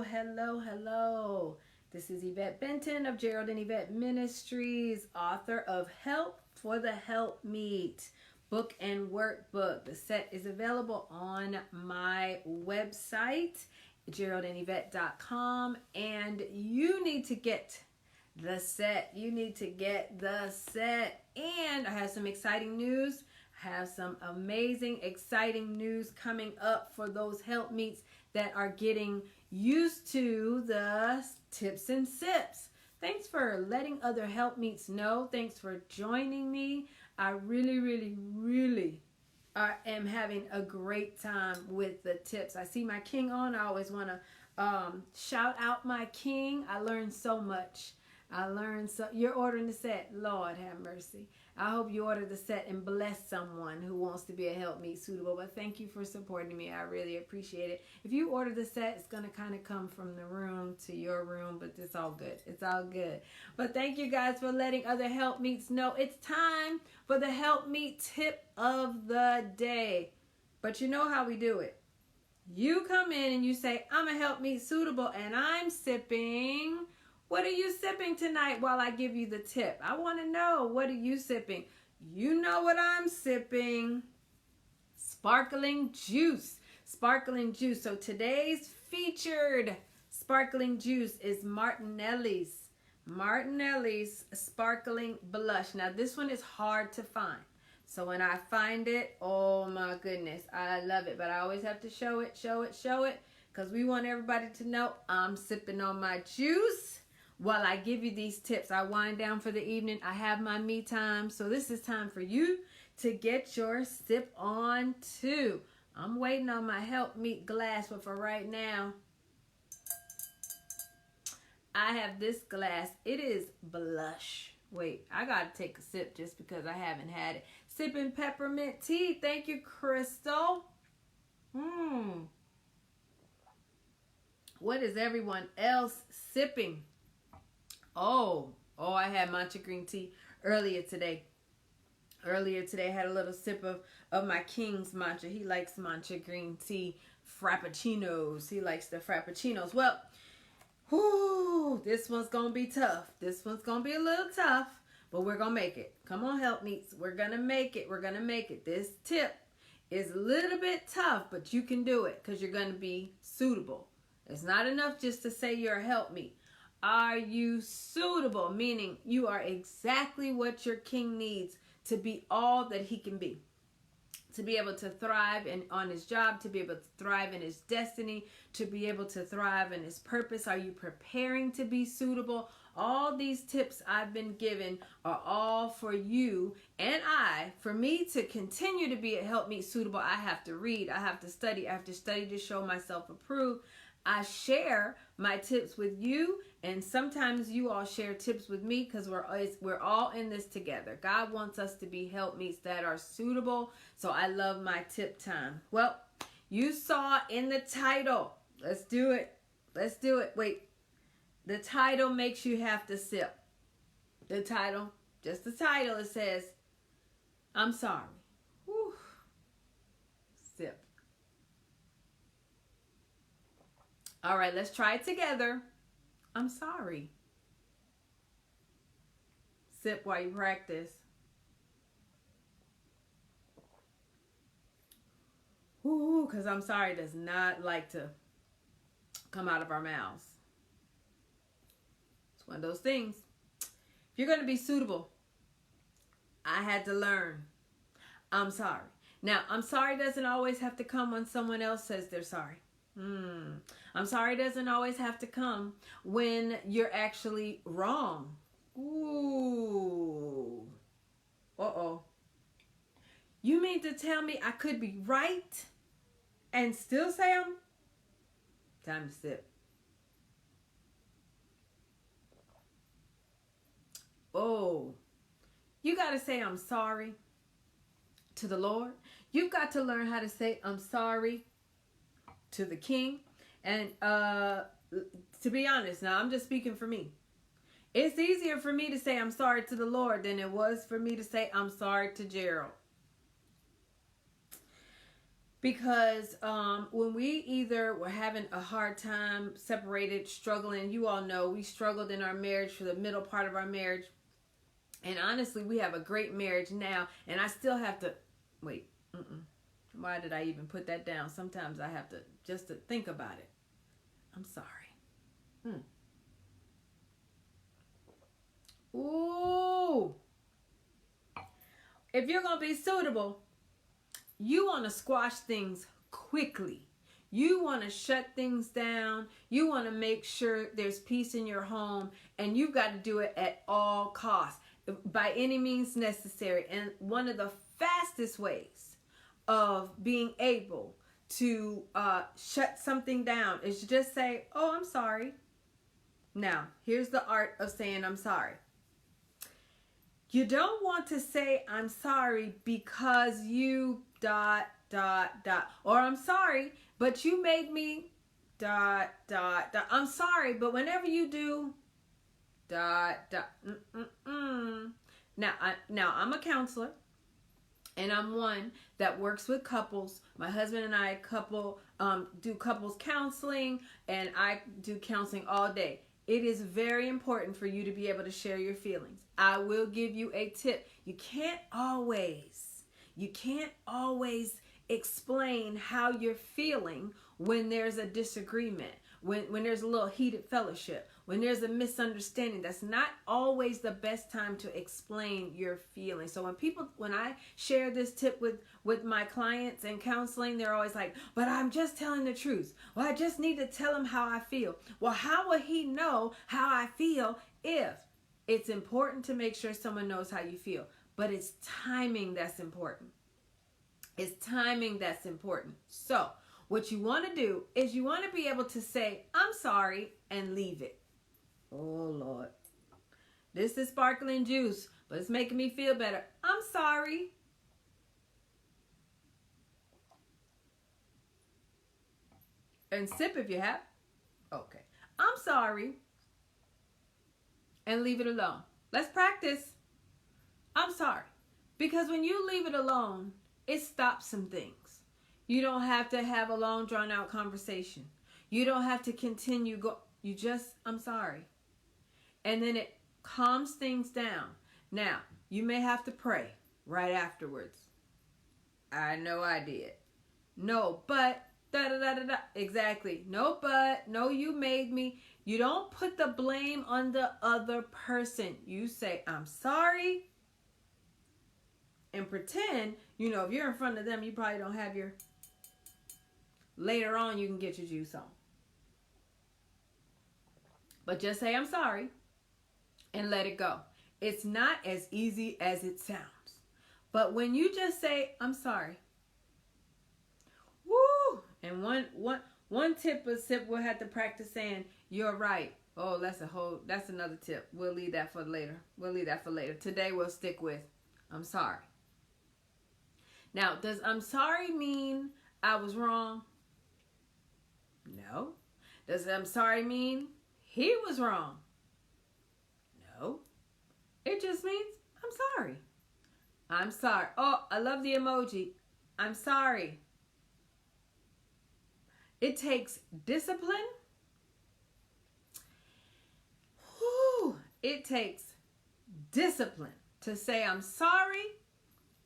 hello. This is Yvette Benton of Gerald and Yvette Ministries, author of Help for the Helpmeet book and workbook. The set is available on my website, geraldandyvette.com, and you need to get the set. You need to get the set. And I have some exciting news. I have some amazing, exciting news coming up for those helpmeets that are getting used to the tips and sips. Thanks for letting other helpmeets know. Thanks for joining me. I really am having a great time with the tips. I see my king on. I always want to shout out my king. I learned so much. You're ordering the set. Lord have mercy. I hope you order the set and bless someone who wants to be a helpmeet suitable. But thank you for supporting me. I really appreciate it. If you order the set, it's going to kind of come from the room to your room, but it's all good. It's all good. But thank you guys for letting other helpmeets know. It's time for the helpmeet tip of the day. But you know how we do it. You come in and you say, I'm a helpmeet suitable and I'm sipping. What are you sipping tonight while I give you the tip? I want to know, what are you sipping? You know what I'm sipping. Sparkling juice. Sparkling juice. So today's featured sparkling juice is Martinelli's. Martinelli's Sparkling Blush. Now this one is hard to find. So when I find it, oh my goodness, I love it. But I always have to show it. Because we want everybody to know I'm sipping on my juice. While I give you these tips, I wind down for the evening. I have my me time. So this is time for you to get your sip on too. I'm waiting on my helpmeet glass, but for right now, I have this glass. It is blush. Wait, I got to take a sip just because I haven't had it. Sipping peppermint tea. Thank you, Crystal. What is everyone else sipping? Oh, I had matcha green tea earlier today. I had a little sip of my king's matcha. He likes matcha green tea frappuccinos. He likes the frappuccinos. Well, this one's going to be tough. This one's going to be a little tough, but we're going to make it. Come on, helpmeets. We're going to make it. This tip is a little bit tough, but you can do it because you're going to be suitable. It's not enough just to say you're a helpmeet. Are you suitable? Meaning you are exactly what your king needs to be all that he can be. To be able to thrive on his job, to be able to thrive in his destiny, to be able to thrive in his purpose. Are you preparing to be suitable? All these tips I've been given are all for you and for me to continue to be a helpmeet suitable. I have to read, I have to study to show myself approved. I share my tips with you, and sometimes you all share tips with me because we're all in this together. God wants us to be helpmeets that are suitable, so I love my tip time. Well, you saw in the title. Let's do it. Wait, the title makes you have to sip. The title, just the title, it says, I'm sorry. Whew. Sip. All right, let's try it together. I'm sorry. Sip while you practice. Ooh, because I'm sorry does not like to come out of our mouths. It's one of those things. If you're going to be suitable, I had to learn. I'm sorry. Now, I'm sorry doesn't always have to come when someone else says they're sorry. I'm sorry doesn't always have to come when you're actually wrong. Ooh. You mean to tell me I could be right and still say I'm... Time to sip. Oh. You got to say I'm sorry to the Lord. You've got to learn how to say I'm sorry to the king. And to be honest, now I'm just speaking for me. It's easier for me to say I'm sorry to the Lord than it was for me to say I'm sorry to Gerald. Because when we either were having a hard time, separated, struggling, you all know we struggled in our marriage for the middle part of our marriage. And honestly, we have a great marriage now. And I still have to, wait, why did I even put that down? Sometimes I have to, just to think about it. I'm sorry. Ooh. If you're going to be suitable, you want to squash things quickly. You want to shut things down. You want to make sure there's peace in your home. And you've got to do it at all costs, by any means necessary. And one of the fastest ways of being able to shut something down is to just say, oh, I'm sorry. Now, here's the art of saying I'm sorry. You don't want to say I'm sorry because you ... or I'm sorry, but you made me ... I'm sorry, but whenever you do ... Now I'm a counselor, and I'm one that works with couples. My husband and I do couples counseling, and I do counseling all day. It is very important for you to be able to share your feelings. I will give you a tip. You can't always explain how you're feeling when there's a disagreement, when there's a little heated fellowship, when there's a misunderstanding. That's not always the best time to explain your feelings. So when I share this tip with my clients in counseling, they're always like, but I'm just telling the truth. Well, I just need to tell him how I feel. Well, how will he know how I feel if... It's important to make sure someone knows how you feel, but it's timing that's important. It's timing that's important. So what you want to do is you want to be able to say, I'm sorry, and leave it. Oh, Lord. This is sparkling juice, but it's making me feel better. I'm sorry. And sip if you have. Okay. I'm sorry. And leave it alone. Let's practice. I'm sorry. Because when you leave it alone, it stops some things. You don't have to have a long drawn out conversation. You don't have to continue. You just, I'm sorry. And then it calms things down. Now, you may have to pray right afterwards. I know I did. No, but, Exactly. No, but, no, you made me. You don't put the blame on the other person. You say, I'm sorry. And pretend, if you're in front of them, you probably don't have your... Later on, you can get your juice on. But just say, I'm sorry. And let it go. It's not as easy as it sounds. But when you just say, I'm sorry. Woo! And one tip we'll have to practice saying, you're right. Oh, that's another tip. We'll leave that for later. Today we'll stick with, I'm sorry. Now, does I'm sorry mean I was wrong? No. Does I'm sorry mean he was wrong? No. It just means I'm sorry. I'm sorry. Oh, I love the emoji. I'm sorry. It takes discipline. It takes discipline to say I'm sorry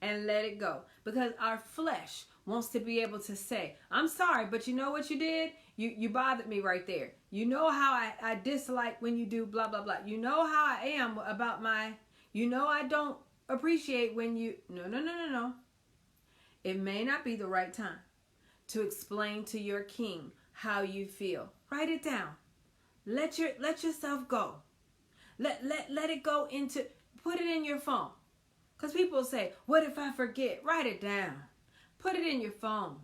and let it go. Because our flesh wants to be able to say, I'm sorry, but you know what you did? You bothered me right there. You know how I dislike when you do blah, blah, blah. You know how I am about I don't appreciate when you... No. It may not be the right time to explain to your king how you feel. Write it down. Let yourself go. Let it go into... Put it in your phone. Because people say, what if I forget? Write it down. Put it in your phone.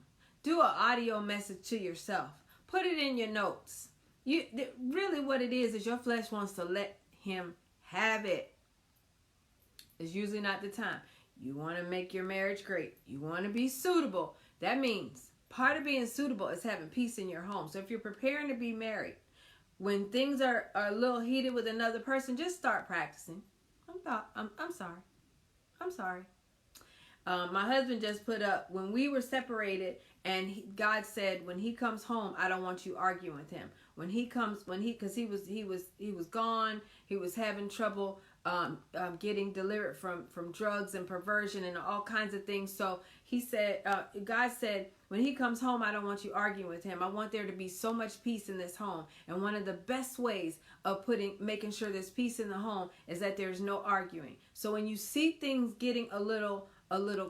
Do an audio message to yourself. Put it in your notes. Really what it is your flesh wants to let him have it. It's usually not the time. You want to make your marriage great. You want to be suitable. That means part of being suitable is having peace in your home. So if you're preparing to be married, when things are a little heated with another person, just start practicing. I'm sorry. I'm sorry. My husband just put up when we were separated, and God said, when he comes home, I don't want you arguing with him. Because he was gone, he was having trouble getting delivered from drugs and perversion and all kinds of things. So he said, God said, when he comes home, I don't want you arguing with him. I want there to be so much peace in this home. And one of the best ways of making sure there's peace in the home is that there's no arguing. So when you see things getting a little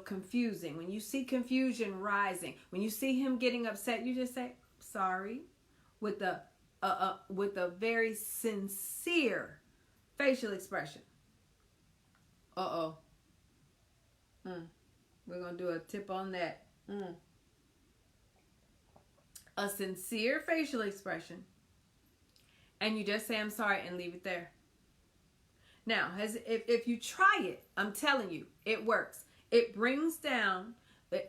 confusing, when you see confusion rising, when you see him getting upset, you just say, sorry, with a very sincere facial expression. We're going to do a tip on that. A sincere facial expression. And you just say, I'm sorry, and leave it there. Now, if you try it, I'm telling you, it works. It brings down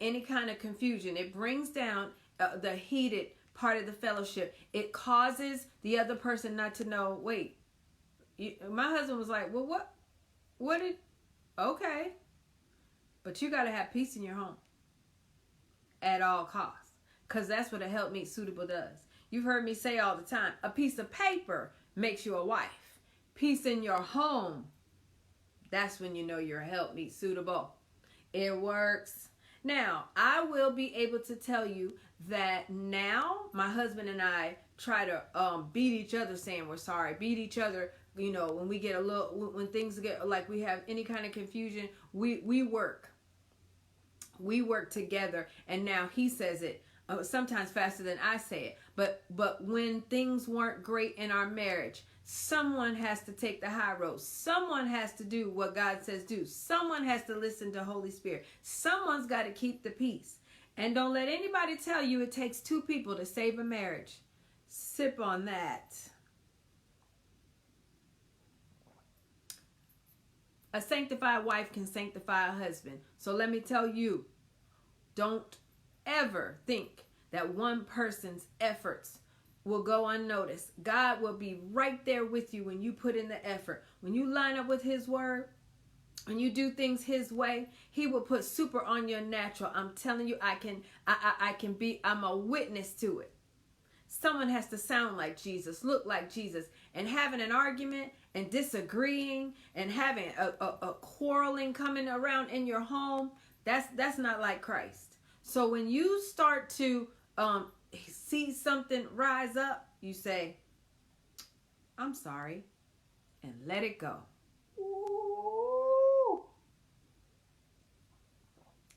any kind of confusion. It brings down the heated part of the fellowship. It causes the other person not to know, wait. My husband was like, well, okay. But you got to have peace in your home at all costs. Because that's what a Helpmeet Suitable does. You've heard me say all the time, a piece of paper makes you a wife. Peace in your home, that's when you know you're a Helpmeet Suitable. It works. Now, I will be able to tell you that now my husband and I try to beat each other saying we're sorry. Beat each other, when we get when things get like we have any kind of confusion, we work. We work together, and now he says it sometimes faster than I say it. But when things weren't great in our marriage, someone has to take the high road. Someone has to do what God says do. Someone has to listen to Holy Spirit. Someone's got to keep the peace. And don't let anybody tell you it takes two people to save a marriage. Sip on that. A sanctified wife can sanctify a husband. So let me tell you, don't ever think that one person's efforts will go unnoticed. God will be right there with you when you put in the effort. When you line up with his word, when you do things his way, he will put super on your natural. I'm telling you, I'm a witness to it. Someone has to sound like Jesus, look like Jesus, and having an argument and disagreeing and having a quarreling coming around in your home, that's not like Christ. So when you start to see something rise up, you say, I'm sorry, and let it go. Ooh.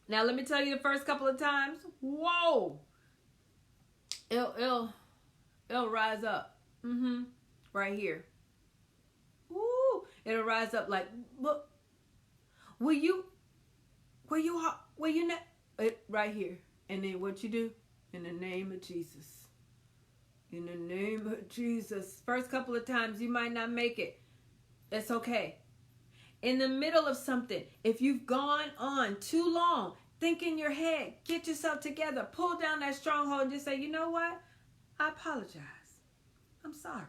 Now let me tell you, the first couple of times, whoa, it'll rise up. Right here. Ooh, it'll rise up like, look, will you not, right here. And then what you do? In the name of Jesus. In the name of Jesus. First couple of times you might not make it. It's okay. In the middle of something, if you've gone on too long, think in your head, get yourself together, pull down that stronghold and just say, you know what? I apologize. I'm sorry.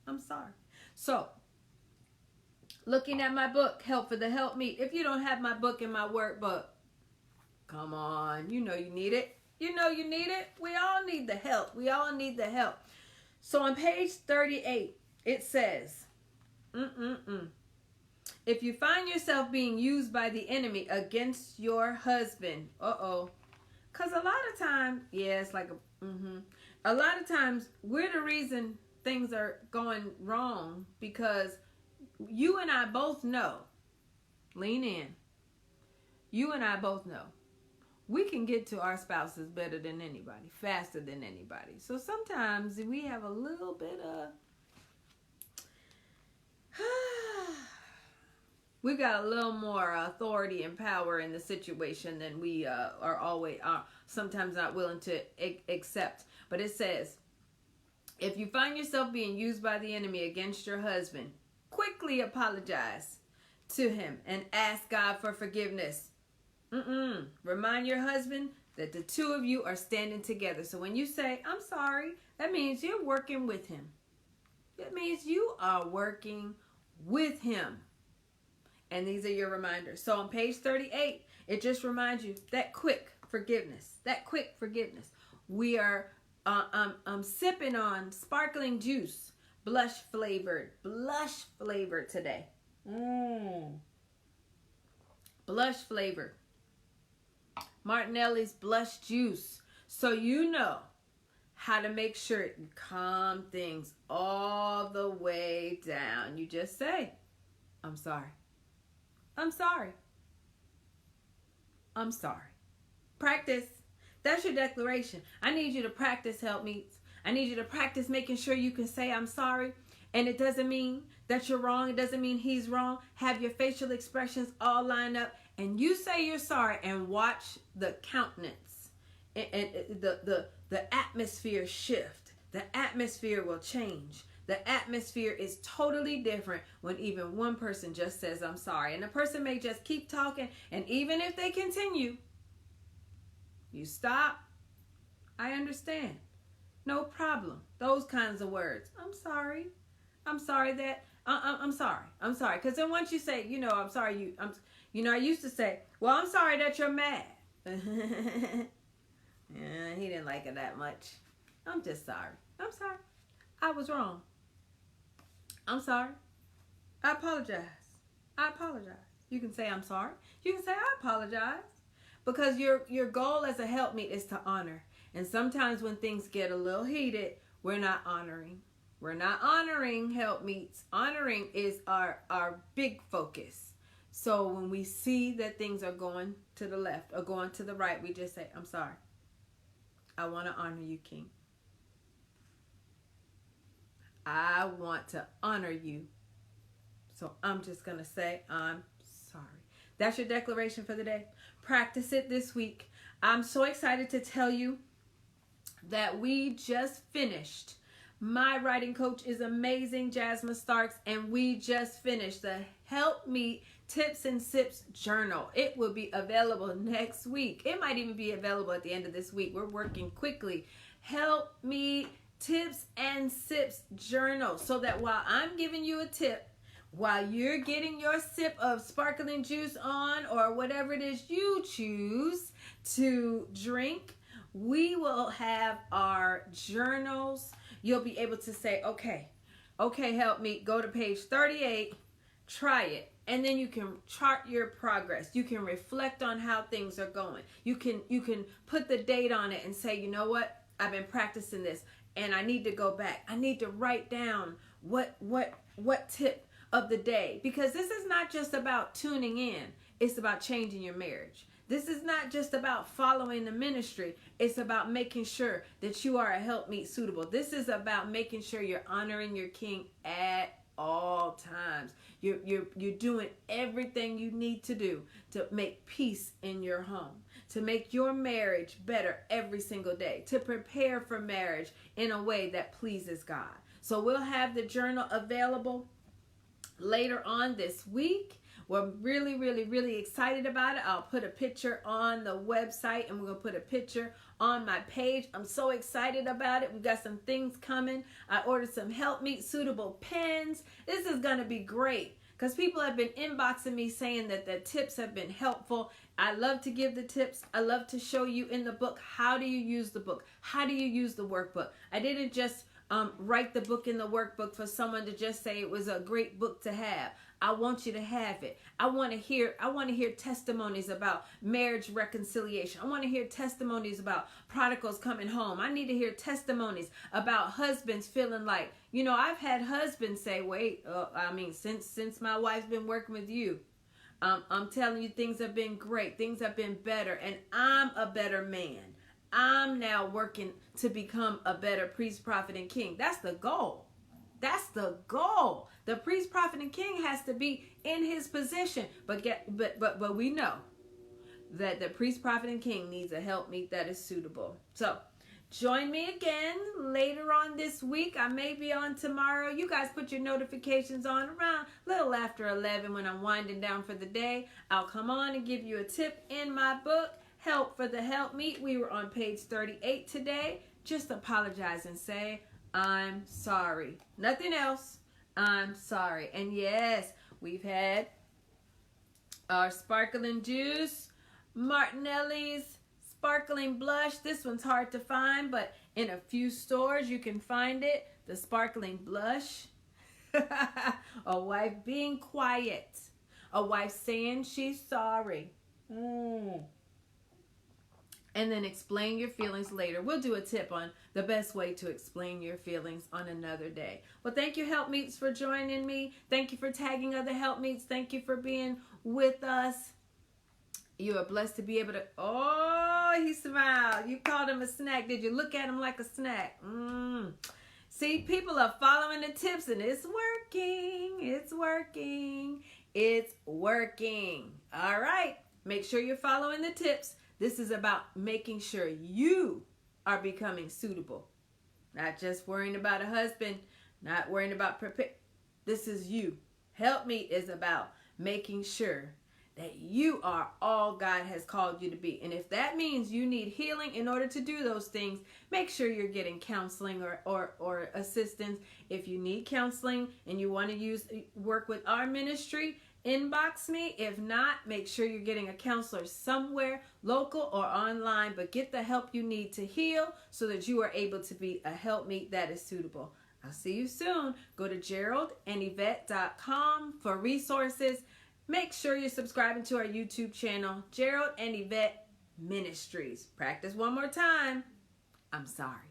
I'm sorry. So, looking at my book, Help for the Helpmeet. If you don't have my book and my workbook, come on. You know you need it. You know you need it. We all need the help. We all need the help. So on page 38, it says, if you find yourself being used by the enemy against your husband, because a lot of times, it's like a lot of times we're the reason things are going wrong, because you and I both know, lean in, you and I both know, we can get to our spouses better than anybody, faster than anybody. So sometimes we have a little bit of, we got a little more authority and power in the situation than we are sometimes not willing to accept. But it says, if you find yourself being used by the enemy against your husband, quickly apologize to him and ask God for forgiveness. Remind your husband that the two of you are standing together. So when you say, I'm sorry, that means you're working with him. That means you are working with him. And these are your reminders. So on page 38, It just reminds you that quick forgiveness. That quick forgiveness. We are sipping on sparkling juice, blush flavored today. Blush flavored. Martinelli's blush juice. So you know how to make sure you calm things all the way down. You just say, I'm sorry. I'm sorry. I'm sorry. Practice. That's your declaration. I need you to practice Helpmeets. I need you to practice making sure you can say I'm sorry. And it doesn't mean that you're wrong. It doesn't mean he's wrong. Have your facial expressions all lined up. And you say you're sorry and watch the countenance and the atmosphere shift. The atmosphere will change. The atmosphere is totally different when even one person just says, I'm sorry. And the person may just keep talking. And even if they continue, you stop. I understand. No problem. Those kinds of words. I'm sorry. I'm sorry that, I'm sorry. I'm sorry. Because then once you say, I'm sorry, I used to say, well, I'm sorry that you're mad. Yeah, he didn't like it that much. I'm just sorry. I'm sorry. I was wrong. I'm sorry. I apologize. I apologize. You can say I'm sorry. You can say I apologize. Because your goal as a helpmeet is to honor. And sometimes when things get a little heated, we're not honoring. We're not honoring helpmeets. Honoring is our big focus. So when we see that things are going to the left or going to the right, we just say, I'm sorry. I want to honor you, King. I want to honor you. So I'm just going to say, I'm sorry. That's your declaration for the day. Practice it this week. I'm so excited to tell you that we just finished. My writing coach is amazing, Jasmine Starks, and we just finished the Helpmeet Tips and Sips Journal. It will be available next week. It might even be available at the end of this week. We're working quickly. Helpmeet Tips and Sips Journal, so that while I'm giving you a tip, while you're getting your sip of sparkling juice on or whatever it is you choose to drink, we will have our journals. You'll be able to say, okay, Helpmeet, go to page 38, try it. And then you can chart your progress. You can reflect on how things are going. You can put the date on it and say, you know what? I've been practicing this and I need to go back. I need to write down what tip of the day, because this is not just about tuning in. It's about changing your marriage. This is not just about following the ministry. It's about making sure that you are a helpmeet suitable. This is about making sure you're honoring your King at all times. You're doing everything you need to do to make peace in your home, to make your marriage better every single day, to prepare for marriage in a way that pleases God. So we'll have the journal available later on this week. We're really, really, really excited about it. I'll put a picture on the website and we're going to put a picture on my page. I'm so excited about it. We've got some things coming. I ordered some Helpmeet suitable pens. This is going to be great because people have been inboxing me saying that the tips have been helpful. I love to give the tips. I love to show you in the book, how do you use the book? How do you use the workbook? I didn't just write the book in the workbook for someone to just say it was a great book to have. I want you to have it. I want to hear testimonies about marriage reconciliation. I want to hear testimonies about prodigals coming home. I need to hear testimonies about husbands feeling like, I've had husbands say, wait, since my wife's been working with you, I'm telling you, things have been great. Things have been better, and I'm a better man. I'm now working to become a better priest, prophet, and king. That's the goal. That's the goal. The priest, prophet, and king has to be in his position. But we know that the priest, prophet, and king needs a helpmeet that is suitable. So join me again later on this week. I may be on tomorrow. You guys put your notifications on around a little after 11 when I'm winding down for the day. I'll come on and give you a tip in my book, Help for the Helpmeet. We were on page 38 today. Just apologize and say, I'm sorry. Nothing else. I'm sorry. And yes, we've had our sparkling juice, Martinelli's Sparkling Blush. This one's hard to find, but in a few stores you can find it. The Sparkling Blush. A wife being quiet. A wife saying she's sorry. And then explain your feelings later. We'll do a tip on the best way to explain your feelings on another day. Well, thank you, Helpmeets, for joining me. Thank you for tagging other Helpmeets. Thank you for being with us. You are blessed to be able to... Oh, he smiled. You called him a snack. Did you look at him like a snack? See, people are following the tips, and it's working. It's working. It's working. All right. Make sure you're following the tips. This is about making sure you are becoming suitable. Not just worrying about a husband, not worrying about this is you. Helpmeet is about making sure that you are all God has called you to be. And if that means you need healing in order to do those things, make sure you're getting counseling or assistance. If you need counseling and you want to work with our ministry, inbox me. If not, make sure you're getting a counselor somewhere, local or online, but get the help you need to heal so that you are able to be a helpmeet that is suitable. I'll see you soon. Go to GeraldandYvette.com for resources. Make sure you're subscribing to our YouTube channel, Gerald and Yvette Ministries. Practice one more time. I'm sorry.